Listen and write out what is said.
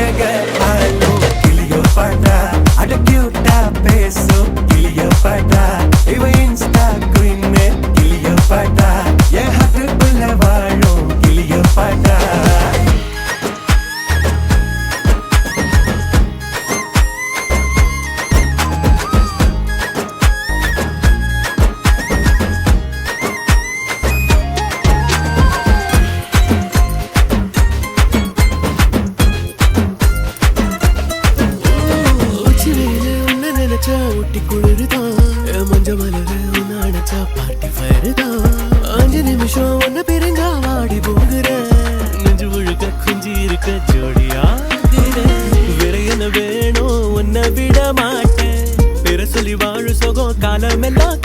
அழக ஆளும் கிளியோ பாட்டா அட கியூட்டா பேசும் கிளியோ பாட்டா இவ இன்ஸ்டா குயின் கிளியோ பாட்டா என் ஹார்ட்டுக்குள்ள வாழும் கிளியோ பாட்டா ஊட்டி குளிருதான் மஞ்ச மலரு உன்ன அணைச்சா பார்ட்டி ஃபயருதான் 5 நிமிஷம் உன்ன பிரிஞ்சா வாடி போகிறேன் நெஞ்சு முழுக்க குஞ்சி இருக்க ஜோடியா வேற என்ன வேணும் உன்னை விட மாட்டேன் பேர சொல்லி வாழு சோகம் காலமெல்லாம்